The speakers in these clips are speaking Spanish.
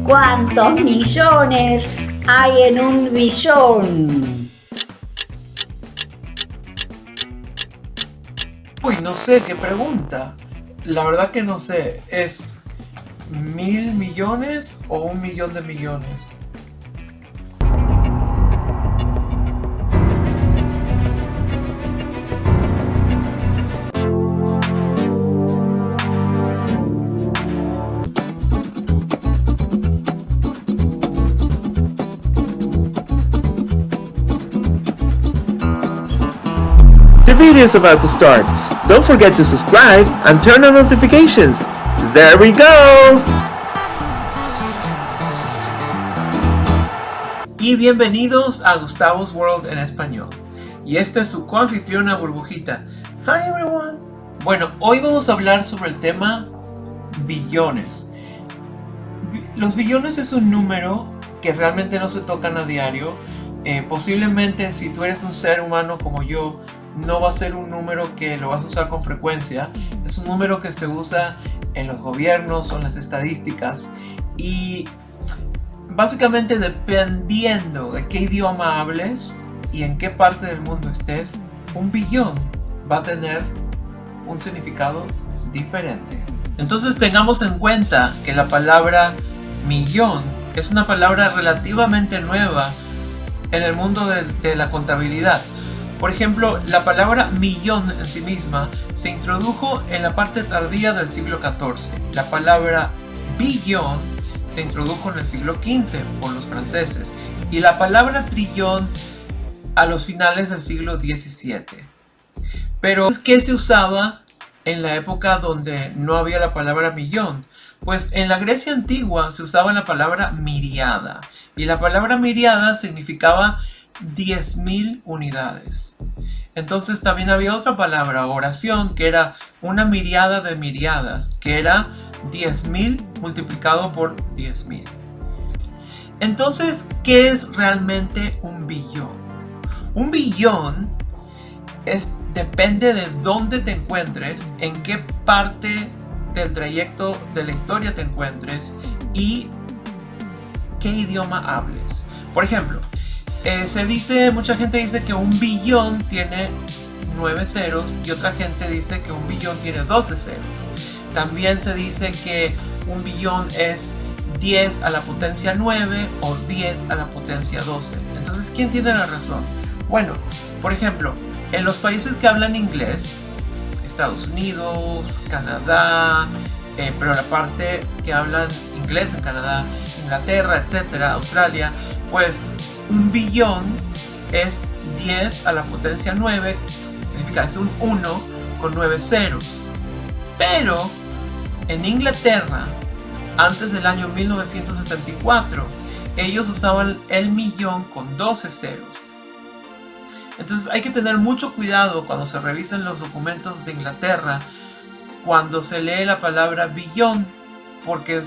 ¿Cuántos millones hay en un billón? Uy, no sé, qué pregunta. La verdad que no sé. ¿Es 1.000 millones o 1.000.000 de millones? The video is about to start. Don't forget to subscribe and turn on notifications. There we go! Y bienvenidos a Gustavo's World en español. Y esta es su coanfitriona Burbujita. Hi everyone. Bueno, hoy vamos a hablar sobre el tema billones. Los billones es un número que realmente no se tocan a diario. Posiblemente si tú eres un ser humano como yo, no va a ser un número que lo vas a usar con frecuencia. Es un número que se usa en los gobiernos o en las estadísticas. Y básicamente dependiendo de qué idioma hables y en qué parte del mundo estés, un billón va a tener un significado diferente. Entonces tengamos en cuenta que la palabra millón es una palabra relativamente nueva en el mundo de la contabilidad. Por ejemplo, la palabra millón en sí misma se introdujo en la parte tardía del siglo XIV. La palabra billón se introdujo en el siglo XV por los franceses y la palabra trillón a los finales del siglo XVII. Pero ¿qué se usaba en la época donde no había la palabra millón? Pues en la Grecia antigua se usaba la palabra miriada y la palabra miriada significaba 10.000 unidades. Entonces también había otra palabra, oración, que era una miriada de miriadas, que era 10.000 multiplicado por 10.000. Entonces, ¿qué es realmente un billón? Un billón depende de dónde te encuentres, en qué parte del trayecto de la historia te encuentres y qué idioma hables. Por ejemplo, mucha gente dice que un billón tiene 9 ceros y otra gente dice que un billón tiene 12 ceros. También se dice que un billón es 10 a la potencia 9 o 10 a la potencia 12. Entonces, ¿quién tiene la razón? Bueno, por ejemplo, en los países que hablan inglés, Estados Unidos, Canadá, pero la parte que hablan inglés en Canadá, Inglaterra, etcétera, Australia, pues un billón es 10 a la potencia 9, significa es un 1 con 9 ceros. Pero en Inglaterra, antes del año 1974, ellos usaban el millón con 12 ceros. Entonces hay que tener mucho cuidado cuando se revisan los documentos de Inglaterra, cuando se lee la palabra billón, porque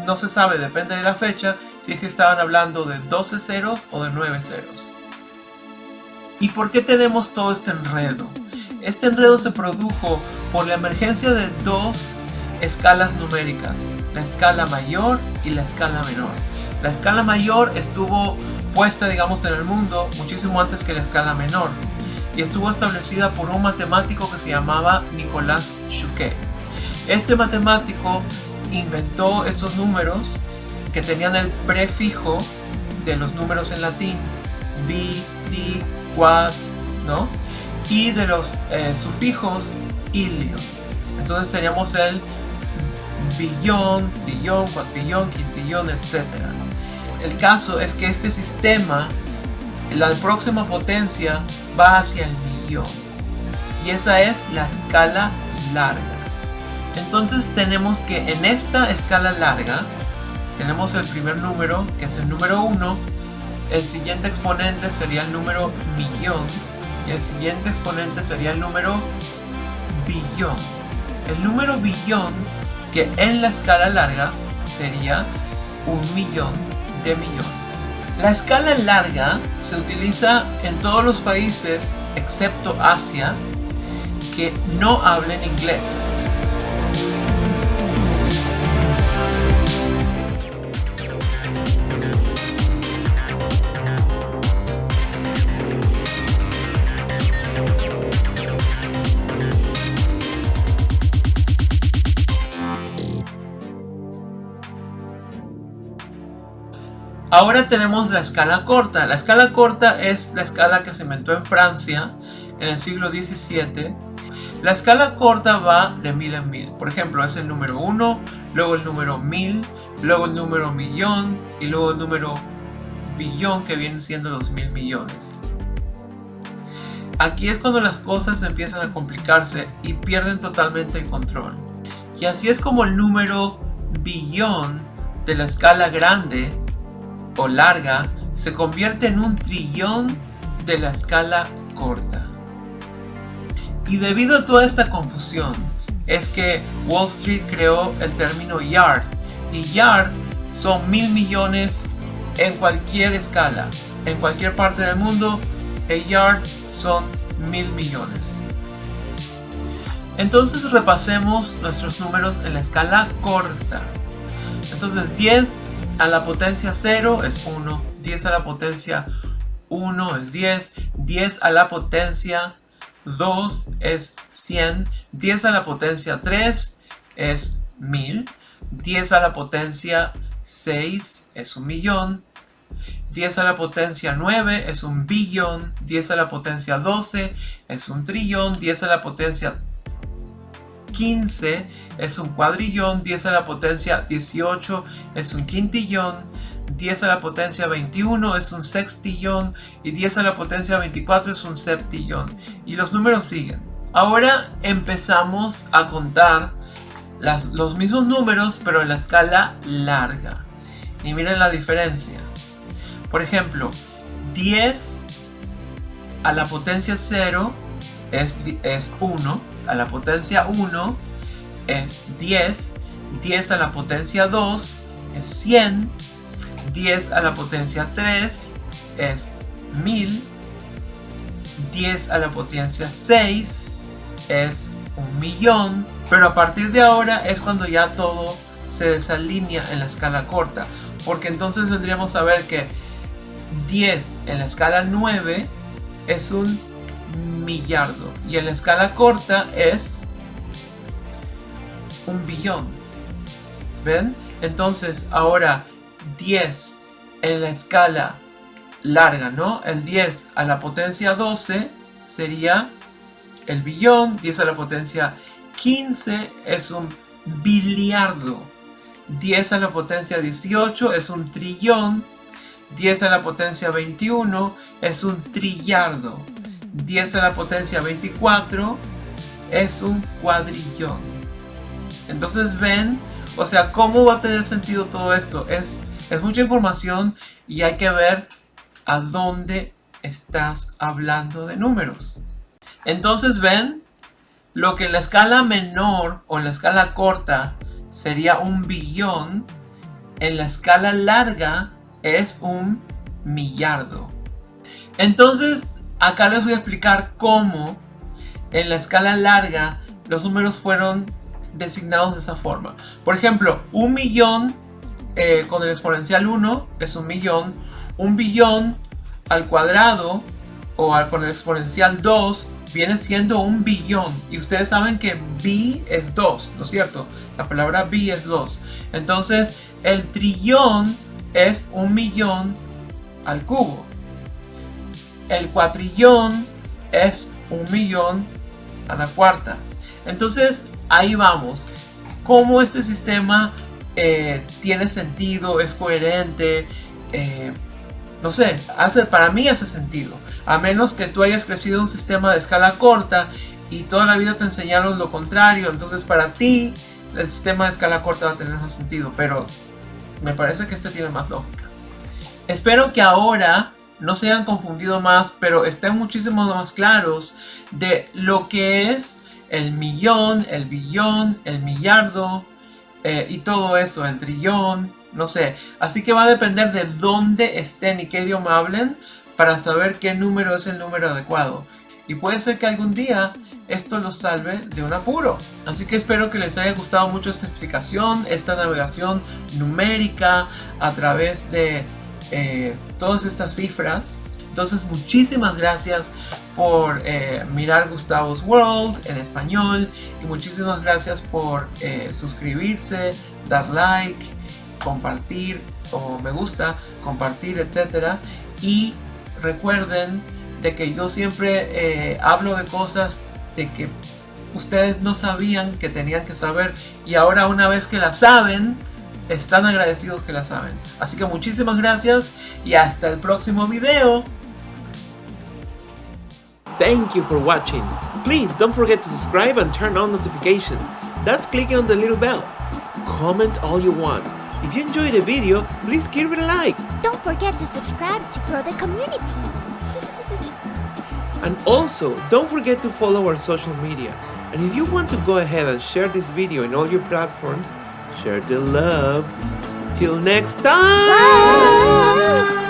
no se sabe, depende de la fecha, si estaban hablando de 12 ceros o de 9 ceros. ¿Y por qué tenemos todo este enredo? Este enredo se produjo por la emergencia de dos escalas numéricas, la escala mayor y la escala menor. La escala mayor estuvo puesta, digamos, en el mundo muchísimo antes que la escala menor y estuvo establecida por un matemático que se llamaba Nicolas Chuquet. Este matemático inventó estos números que tenían el prefijo de los números en latín, bi, tri, quad, ¿no? Y de los sufijos ilio. Entonces teníamos el billón, trillón, cuatrillón, quintrillón, etc. El caso es que este sistema, la próxima potencia va hacia el millón y esa es la escala larga. Entonces tenemos que en esta escala larga tenemos el primer número, que es el número 1, el siguiente exponente sería el número millón y el siguiente exponente sería el número billón. El número billón, que en la escala larga sería 1.000.000 de millones. La escala larga se utiliza en todos los países excepto Asia que no hablen inglés. Ahora tenemos la escala corta. La escala corta es la escala que se inventó en Francia en el siglo XVII. La escala corta va de 1000 en 1000. Por ejemplo, es el número 1, luego el número 1000, luego el número millón y luego el número billón, que vienen siendo los 1000 millones. Aquí es cuando las cosas empiezan a complicarse y pierden totalmente el control. Y así es como el número billón de la escala grande o larga se convierte en un trillón de la escala corta. Y debido a toda esta confusión es que Wall Street creó el término yard, y yard son 1000 millones en cualquier escala, en cualquier parte del mundo. El yard son 1000 millones. Entonces repasemos nuestros números en la escala corta. Entonces 10 a la potencia 0 es 1, 10 a la potencia 1 es 10, 10 a la potencia 2 es 100, 10 a la potencia 3 es 1000, 10 a la potencia 6 es 1.000.000, 10 a la potencia 9 es 1.000.000.000, 10 a la potencia 12 es 1.000.000.000.000, 10 a la potencia 15 es 1.000.000.000.000, 10 a la potencia 18 es 1.000.000.000.000, 10 a la potencia 21 es 1.000.000.000.000 y 10 a la potencia 24 es 1.000.000.000.000. Y los números siguen. Ahora empezamos a contar los mismos números, pero en la escala larga. Y miren la diferencia. Por ejemplo, 10 a la potencia 0 es 1, a la potencia 1 es 10, 10 a la potencia 2 es 100, 10 a la potencia 3 es 1000, 10 a la potencia 6 es 1.000.000, pero a partir de ahora es cuando ya todo se desalinea en la escala corta, porque entonces vendríamos a ver que 10 en la escala 9 es un millardo y en la escala corta es un billón. ¿Ven? Entonces ahora 10 en la escala larga, ¿no? El 10 a la potencia 12 sería el billón, 10 a la potencia 15 es un biliardo, 10 a la potencia 18 es un trillón, 10 a la potencia 21 es un trillardo, 10 a la potencia 24 es un cuadrillón. Entonces ven, o sea, ¿cómo va a tener sentido todo esto? Es mucha información y hay que ver a dónde estás hablando de números. Entonces ven, lo que en la escala menor o en la escala corta sería un billón, en la escala larga es un millardo. Entonces acá les voy a explicar cómo en la escala larga los números fueron designados de esa forma. Por ejemplo, un millón con el exponencial 1 es un millón, un billón al cuadrado o con el exponencial 2 viene siendo un billón, y ustedes saben que bi es 2, ¿no es cierto? La palabra bi es 2. Entonces el trillón es un millón al cubo, el cuatrillón es un millón a la cuarta. Entonces ahí vamos, cómo este sistema tiene sentido, es coherente, no sé, para mí hace sentido. A menos que tú hayas crecido en un sistema de escala corta y toda la vida te enseñaron lo contrario, entonces para ti el sistema de escala corta va a tener más sentido, pero me parece que este tiene más lógica. Espero que ahora no se hayan confundido más, pero estén muchísimo más claros de lo que es el millón, el billón, el millardo y todo eso, el trillón, no sé. Así que va a depender de dónde estén y qué idioma hablen para saber qué número es el número adecuado. Y puede ser que algún día esto los salve de un apuro. Así que espero que les haya gustado mucho esta explicación, esta navegación numérica a través de todas estas cifras. Entonces muchísimas gracias por mirar Gustavo's World en español, y muchísimas gracias por suscribirse, dar like compartir o me gusta, compartir, etcétera. Y recuerden de que yo siempre hablo de cosas de que ustedes no sabían que tenían que saber, y ahora una vez que las saben, están agradecidos que las saben. Así que muchísimas gracias y hasta el próximo video. Thank you for watching. Please don't forget to subscribe and turn on notifications. That's clicking on the little bell. Comment all you want. If you enjoyed the video, please give it a like. Don't forget to subscribe to grow the community. And also, don't forget to follow our social media. And if you want to go ahead and share this video in all your platforms, share the love. Till next time! Bye.